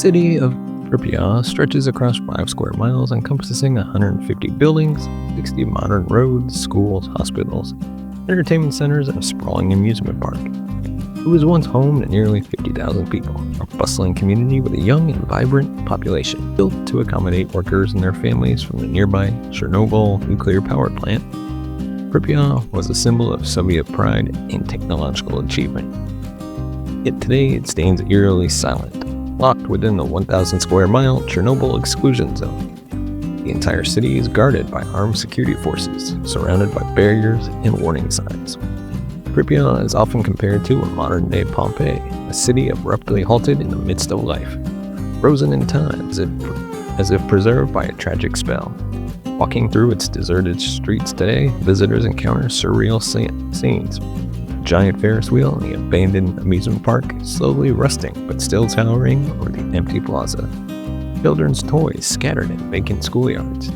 City of Pripyat stretches across 5 square miles, encompassing 150 buildings, 60 modern roads, schools, hospitals, entertainment centers, and a sprawling amusement park. It was once home to nearly 50,000 people, a bustling community with a young and vibrant population, built to accommodate workers and their families from the nearby Chernobyl nuclear power plant. Pripyat was a symbol of Soviet pride and technological achievement. Yet today it stands eerily silent, locked within the 1,000 square mile Chernobyl exclusion zone. The entire city is guarded by armed security forces, surrounded by barriers and warning signs. Pripyat is often compared to a modern-day Pompeii, a city abruptly halted in the midst of life, frozen in time as if preserved by a tragic spell. Walking through its deserted streets today, visitors encounter surreal scenes. A giant Ferris wheel in the abandoned amusement park, slowly rusting but still towering over the empty plaza. Children's toys scattered in vacant schoolyards,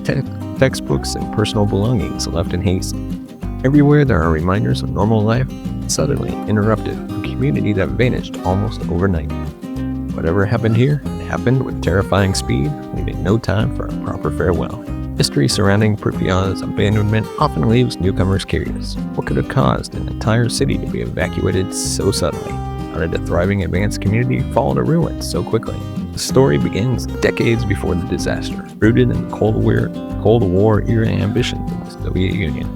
textbooks and personal belongings left in haste. Everywhere there are reminders of normal life, suddenly interrupted, a community that vanished almost overnight. Whatever happened here happened with terrifying speed, leaving no time for a proper farewell. History surrounding Pripyat's abandonment often leaves newcomers curious. What could have caused an entire city to be evacuated so suddenly? How did a thriving advanced community fall to ruin so quickly? The story begins decades before the disaster, rooted in the Cold War era ambitions of the Soviet Union.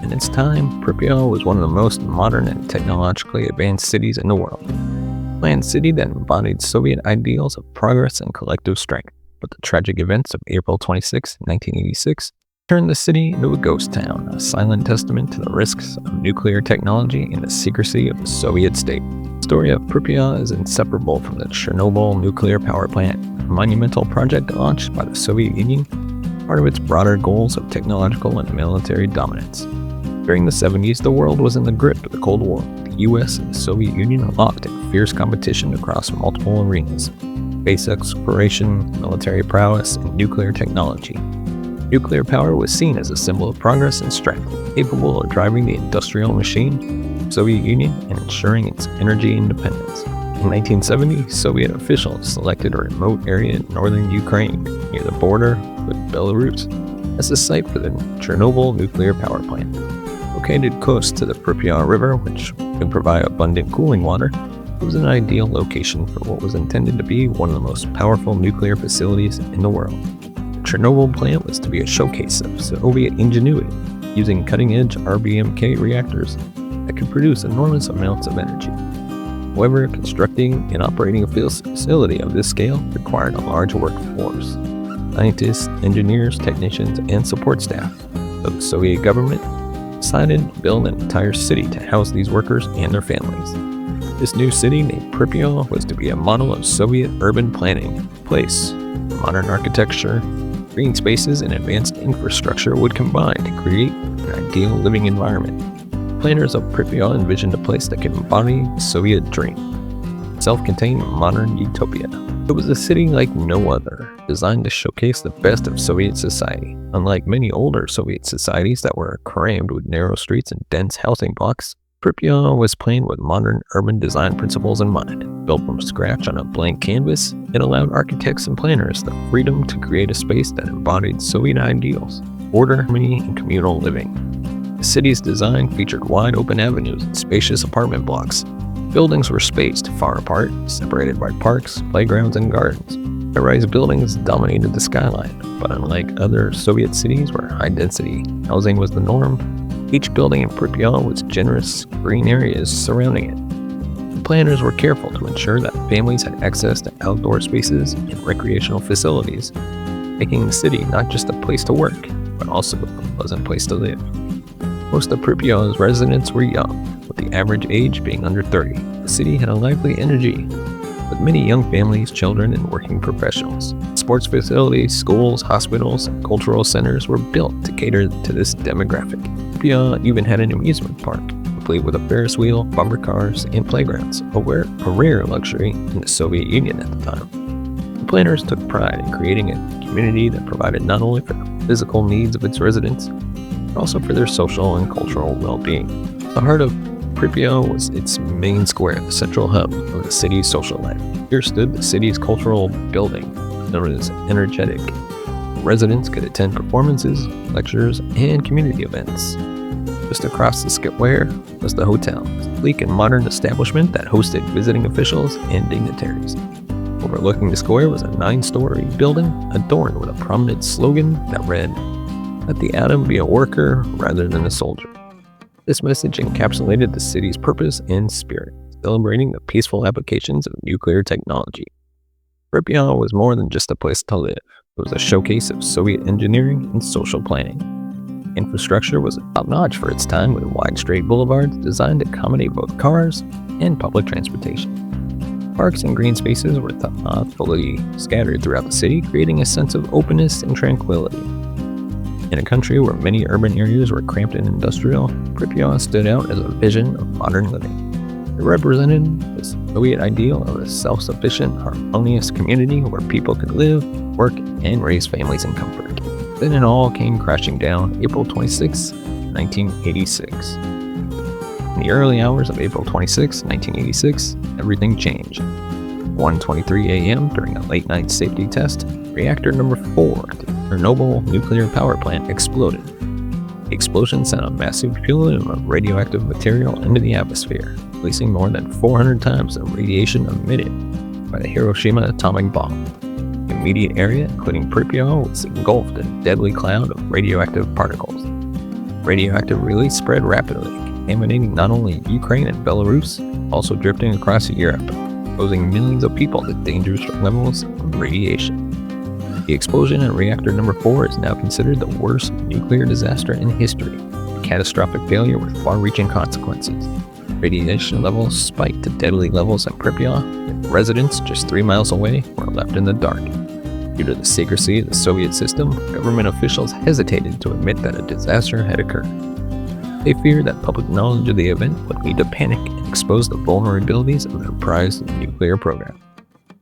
In its time, Pripyat was one of the most modern and technologically advanced cities in the world. A planned city that embodied Soviet ideals of progress and collective strength. But the tragic events of April 26, 1986, turned the city into a ghost town, a silent testament to the risks of nuclear technology and the secrecy of the Soviet state. The story of Pripyat is inseparable from the Chernobyl nuclear power plant, a monumental project launched by the Soviet Union, part of its broader goals of technological and military dominance. During the 70s, the world was in the grip of the Cold War. The US and the Soviet Union locked in fierce competition across multiple arenas: space exploration, military prowess, and nuclear technology. Nuclear power was seen as a symbol of progress and strength, capable of driving the industrial machine of the Soviet Union and ensuring its energy independence. In 1970, Soviet officials selected a remote area in northern Ukraine, near the border with Belarus, as the site for the Chernobyl nuclear power plant. Located close to the Pripyat River, which could provide abundant cooling water, it was an ideal location for what was intended to be one of the most powerful nuclear facilities in the world. The Chernobyl plant was to be a showcase of Soviet ingenuity, using cutting-edge RBMK reactors that could produce enormous amounts of energy. However, constructing and operating a facility of this scale required a large workforce: scientists, engineers, technicians, and support staff. So the Soviet government decided to build an entire city to house these workers and their families. This new city named Pripyat was to be a model of Soviet urban planning. Place, modern architecture, green spaces, and advanced infrastructure would combine to create an ideal living environment. Planners of Pripyat envisioned a place that could embody the Soviet dream, self-contained modern utopia. It was a city like no other, designed to showcase the best of Soviet society. Unlike many older Soviet societies that were crammed with narrow streets and dense housing blocks, Pripyat was planned with modern urban design principles in mind. Built from scratch on a blank canvas, it allowed architects and planners the freedom to create a space that embodied Soviet ideals, order, harmony, and communal living. The city's design featured wide open avenues and spacious apartment blocks. Buildings were spaced far apart, separated by parks, playgrounds, and gardens. High-rise buildings dominated the skyline, but unlike other Soviet cities where high-density housing was the norm, each building in Pripyat was generous green areas surrounding it. The planners were careful to ensure that families had access to outdoor spaces and recreational facilities, making the city not just a place to work, but also a pleasant place to live. Most of Pripyat's residents were young, with the average age being under 30. The city had a lively energy, with many young families, children, and working professionals. Sports facilities, schools, hospitals, and cultural centers were built to cater to this demographic. Pripyat even had an amusement park, complete with a Ferris wheel, bumper cars, and playgrounds, a rare luxury in the Soviet Union at the time. The planners took pride in creating a community that provided not only for the physical needs of its residents, but also for their social and cultural well-being. The heart of Pripyat was its main square, the central hub of the city's social life. Here stood the city's cultural building, known as Energetic. Residents could attend performances, lectures, and community events. Just across the square was the hotel, a sleek and modern establishment that hosted visiting officials and dignitaries. Overlooking the square was a 9-story building adorned with a prominent slogan that read, "Let the atom be a worker rather than a soldier." This message encapsulated the city's purpose and spirit, celebrating the peaceful applications of nuclear technology. Pripyat was more than just a place to live. It was a showcase of Soviet engineering and social planning. Infrastructure was top-notch for its time, with wide straight boulevards designed to accommodate both cars and public transportation. Parks and green spaces were thoughtfully scattered throughout the city, creating a sense of openness and tranquility. In a country where many urban areas were cramped and industrial, Pripyat stood out as a vision of modern living. It represented the Soviet ideal of a self-sufficient, harmonious community where people could live, work, and raise families in comfort. Then it all came crashing down April 26, 1986. In the early hours of April 26, 1986, everything changed. 1:23 a.m. during a late-night safety test, reactor number 4 at the Chernobyl nuclear power plant exploded. The explosion sent a massive plume of radioactive material into the atmosphere, releasing more than 400 times the radiation emitted by the Hiroshima atomic bomb. The immediate area, including Pripyat, was engulfed in a deadly cloud of radioactive particles. Radioactive release spread rapidly, contaminating not only Ukraine and Belarus, also drifting across Europe, exposing millions of people to dangerous levels of radiation. The explosion at reactor number 4 is now considered the worst nuclear disaster in history, a catastrophic failure with far-reaching consequences. Radiation levels spiked to deadly levels at Pripyat, and residents just 3 miles away were left in the dark. Due to the secrecy of the Soviet system, government officials hesitated to admit that a disaster had occurred. They feared that public knowledge of the event would lead to panic and expose the vulnerabilities of their prized nuclear program.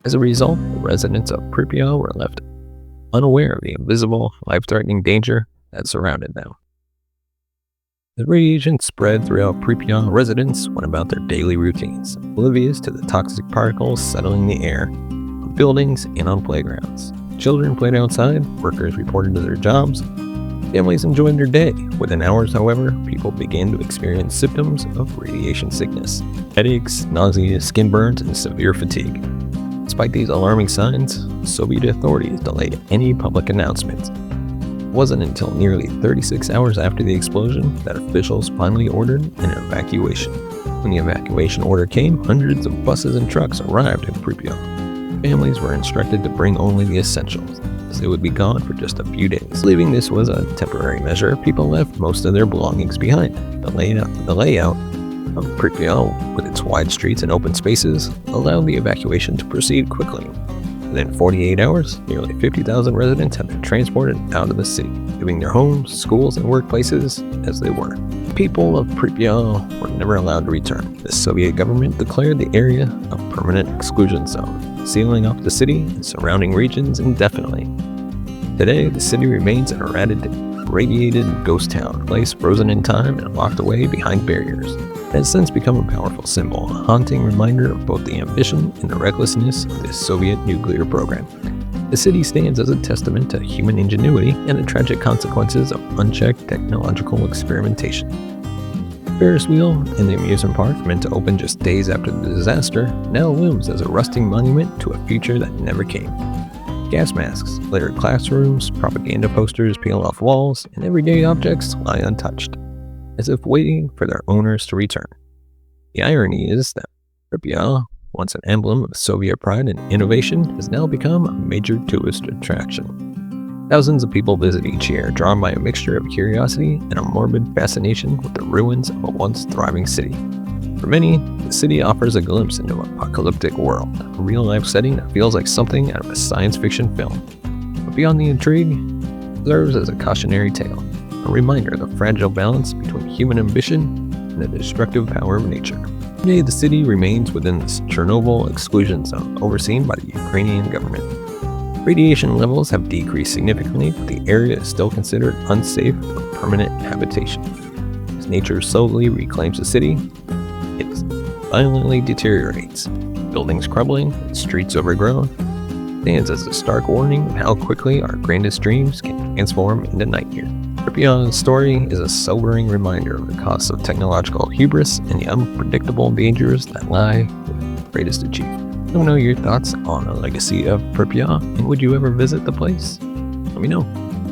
As a result, the residents of Pripyat were left unaware of the invisible, life-threatening danger that surrounded them. As radiation spread throughout Pripyat, residents went about their daily routines, oblivious to the toxic particles settling the air, on buildings and on playgrounds. Children played outside, workers reported to their jobs, families enjoyed their day. Within hours, however, people began to experience symptoms of radiation sickness, headaches, nausea, skin burns, and severe fatigue. Despite these alarming signs, Soviet authorities delayed any public announcements. It wasn't until nearly 36 hours after the explosion that officials finally ordered an evacuation. When the evacuation order came, hundreds of buses and trucks arrived in Pripyat. Families were instructed to bring only the essentials, as they would be gone for just a few days. Believing this was a temporary measure, people left most of their belongings behind. The layout of Pripyat, with its wide streets and open spaces, allowed the evacuation to proceed quickly. Within 48 hours, nearly 50,000 residents had been transported out of the city, leaving their homes, schools, and workplaces as they were. The people of Pripyat were never allowed to return. The Soviet government declared the area a permanent exclusion zone, sealing off the city and surrounding regions indefinitely. Today, the city remains an irradiated ghost town, a place frozen in time and locked away behind barriers. It has since become a powerful symbol, a haunting reminder of both the ambition and the recklessness of the Soviet nuclear program. The city stands as a testament to human ingenuity and the tragic consequences of unchecked technological experimentation. The Ferris wheel in the amusement park, meant to open just days after the disaster, now looms as a rusting monument to a future that never came. Gas masks litter classrooms, propaganda posters peel off walls, and everyday objects lie untouched, as if waiting for their owners to return. The irony is that Pripyat, once an emblem of Soviet pride and innovation, has now become a major tourist attraction. Thousands of people visit each year, drawn by a mixture of curiosity and a morbid fascination with the ruins of a once thriving city. For many, the city offers a glimpse into an apocalyptic world, a real-life setting that feels like something out of a science fiction film. But beyond the intrigue, it serves as a cautionary tale, a reminder of the fragile balance between human ambition and the destructive power of nature. Today, the city remains within the Chernobyl exclusion zone, overseen by the Ukrainian government. Radiation levels have decreased significantly, but the area is still considered unsafe for permanent habitation. As nature slowly reclaims the city, it violently deteriorates. buildings crumbling and streets overgrown, stands as a stark warning of how quickly our grandest dreams can transform into nightmare. Pripyat's story is a sobering reminder of the costs of technological hubris and the unpredictable dangers that lie with the greatest achievement. Let me know your thoughts on the legacy of Pripyat, and would you ever visit the place? Let me know.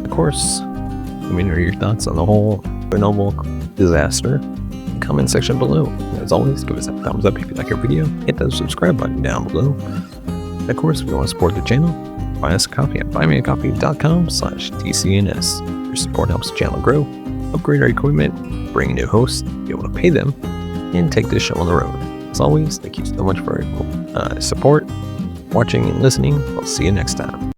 Of course, let me know your thoughts on the whole Chernobyl disaster in the comment section below. And as always, give us a thumbs up if you like our video, hit that subscribe button down below. And of course, if you want to support the channel, buy us a coffee at buymeacoffee.com/TCNS. Your support helps the channel grow, upgrade our equipment, bring new hosts, be able to pay them, and take this show on the road. As always, thank you so much for your support, watching, and listening. I'll see you next time.